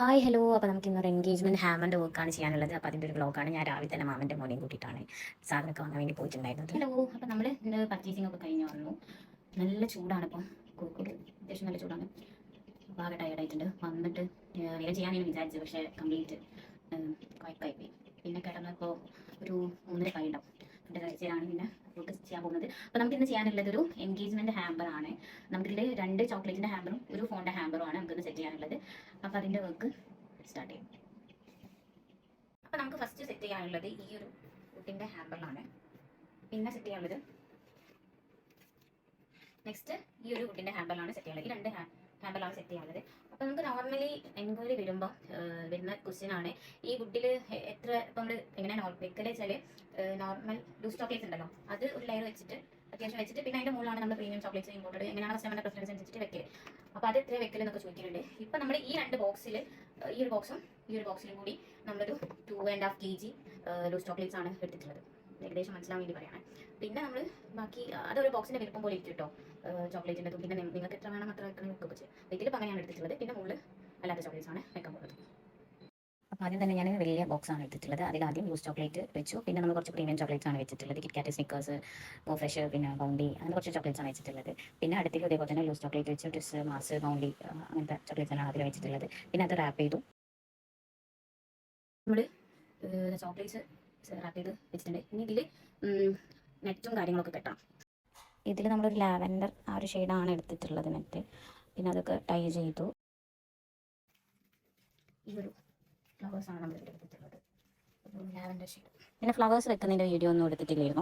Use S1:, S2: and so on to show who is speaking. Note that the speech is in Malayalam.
S1: Hi hello. അപ്പോൾ നമുക്ക് ഇന്നൊരു എൻഗേജ്മെൻറ്റ് ഹാമറിൻ്റെ വർക്കാണ് ചെയ്യാനുള്ളത്. അപ്പോൾ അതിൻ്റെ ഒരു വ്ളോഗാണ്. ഞാൻ രാവിലെ തന്നെ മാമൻ്റെ മോനെയും കൂട്ടിയിട്ടാണ് സാധനമൊക്കെ വാങ്ങാൻ വേണ്ടി പോയിട്ടുണ്ടായിരുന്നത്. ഹലോ. അപ്പോൾ നമ്മൾ ഇന്ന് പർച്ചേസിംഗ് ഒക്കെ കഴിഞ്ഞ് വന്നു. നല്ല ചൂടാണ്. ഇപ്പം കോഴിക്കോട് അത്യാവശ്യം നല്ല ചൂടാണ്. അപ്പോൾ ആകെ ടയർഡായിട്ടുണ്ട്. വന്നിട്ട് വേഗം ചെയ്യാനാണ് വിചാരിച്ചത്, പക്ഷേ കംപ്ലീറ്റ് കുഴപ്പമായി. പിന്നെ കിടന്നപ്പോൾ ഒരു 3:30 ഉണ്ടാവും. ഫുഡ് കഴിച്ചാണ് പിന്നെ വർക്ക് ചെയ്യാൻ പോകുന്നത്. അപ്പോൾ നമുക്ക് ഇന്ന് ചെയ്യാനുള്ളത് ഒരു എൻഗേജ്മെൻറ്റ് ഹാമ്പറാണ്. നമുക്കിതിൽ 2 ചോക്ലേറ്റിൻ്റെ ഹാമ്പറും ഒരു ഫോണിൻ്റെ ഹാമ്പറുമാണ് നമുക്കിന്ന് സെറ്റ് ചെയ്യാനുള്ളത്. അപ്പോൾ അതിൻ്റെ വർക്ക് സ്റ്റാർട്ട് ചെയ്യും. അപ്പോൾ നമുക്ക് ഫസ്റ്റ് സെറ്റ് ചെയ്യാനുള്ളത് ഈ ഒരു വുഡിൻ്റെ ഹാമ്പറിലാണ്. പിന്നെ സെറ്റ് ചെയ്യാനുള്ളത് നെക്സ്റ്റ് ഈ ഒരു വുഡിൻ്റെ ഹാമ്പറിലാണ് സെറ്റ് ചെയ്യാനുള്ളത്. ഈ 2 ഹാമ്പറിലാണ് സെറ്റ് ചെയ്യാനുള്ളത്. അപ്പോൾ നമുക്ക് നോർമലി എൻക്വയറി വരുമ്പോൾ വരുന്ന ക്വസ്റ്റ്യൻ ആണ്, ഈ വുഡിൽ എത്ര ഇപ്പോൾ നമ്മൾ എങ്ങനെയാണ് വെക്കൽ വെച്ചാൽ നോർമൽ ലൂസ് ചോക്ലേറ്റ്സ് ഉണ്ടല്ലോ, അത് ഒരു ലെയർ വെച്ചിട്ട് അത്യാവശ്യം വെച്ചിട്ട് പിന്നെ അതിൻ്റെ മുകളിലാണ് നമ്മൾ പ്രീമിയം ചോക്ലേറ്റ്സ് ഇമ്പോർട്ടഡ് എങ്ങനെയാണ് കസ്റ്റമറിൻ്റെ പ്രിഫറൻസ് അനുസരിച്ചിട്ട് വെക്കൽ. അപ്പോൾ അത് എത്ര വെക്കൽ എന്നൊക്കെ ചോദിക്കുന്നുണ്ട്. ഇപ്പം നമ്മൾ ഈ 2 ബോക്സിൽ ഈ ഒരു ബോക്സും ഈ ഒരു ബോക്സിലും കൂടി നമ്മളൊരു 2.5 kg ലൂസ് ചോക്ലേറ്റ്സ് ആണ് എടുത്തിട്ടുള്ളത്. ഏകദേശം മനസ്സിലാൻ വേണ്ടി പറയുകയാണ്. പിന്നെ നമ്മൾ ബാക്കി അതൊരു ബോക്സിൻ്റെ വലുപ്പം പോലെ ഇരിക്കും കേട്ടോ ചോക്ലേറ്റിൻ്റെ. പിന്നെ നിങ്ങൾക്ക് എത്ര വേണം അത്ര വെക്കണം വെക്കുകയൊക്കെ ചെയ്യും. ഇതിലിപ്പോൾ അങ്ങനെയാണ് എടുത്തിട്ടുള്ളത്. പിന്നെ മുകളിൽ അല്ലാത്ത ചോക്ലേറ്റ്സ് ആണ് വെക്കാൻ പോകുന്നത്. അപ്പോൾ ആദ്യം തന്നെ ഞാൻ വലിയ ബോക്സാണ് എടുത്തിട്ടുള്ളത്. അതിൽ ആദ്യം ലൂസ് ചോക്ലേറ്റ് വെച്ചു. പിന്നെ നമ്മൾ കുറച്ച് പ്രീമിയം ചോക്ലേറ്റ്സ് ആണ് വെച്ചിട്ടുള്ളത്. കിറ്റ്കാറ്റ്, സ്നിക്കേഴ്സ്, ഫ്രഷ്, പിന്നെ ബൗണ്ടി, അങ്ങനെ കുറച്ച് ചോക്ലേറ്റ്സ് ആണ് വെച്ചിട്ടുള്ളത്. പിന്നെ അടുത്തേക്ക് ഇതേപോലെ തന്നെ ലൂസ് ചോക്ലേറ്റ് വെച്ച് ട്വിസ്, മാസ്, ബൗണ്ടി അങ്ങനത്തെ ചോക്ലേറ്റ്സ് ആണ് അതിൽ വെച്ചിട്ടുള്ളത്. പിന്നെ അത് റാപ്പ് ചെയ്തു. നമ്മൾ ചോക്ലേറ്റ്സ് റാപ്പ് ചെയ്ത് വെച്ചിട്ടുണ്ട്. ഇനി ഇതിൽ നെറ്റും കാര്യങ്ങളൊക്കെ കെട്ടാം. ഇതിൽ നമ്മളൊരു ലാവൻഡർ ആ ഒരു ഷെയ്ഡാണ് എടുത്തിട്ടുള്ളത് നെറ്റ്. പിന്നെ അതൊക്കെ ടൈ ചെയ്തു. ഈ ഒരു ഫ്ലവേഴ്സാണ് നമ്മൾ എടുത്തിട്ടുള്ളത്, ലാവൻഡർ ഷെയ്ഡ്. പിന്നെ ഫ്ലവേഴ്സ് വെക്കുന്നതിൻ്റെ വീഡിയോ ഒന്നും എടുത്തിട്ടില്ലായിരുന്നു.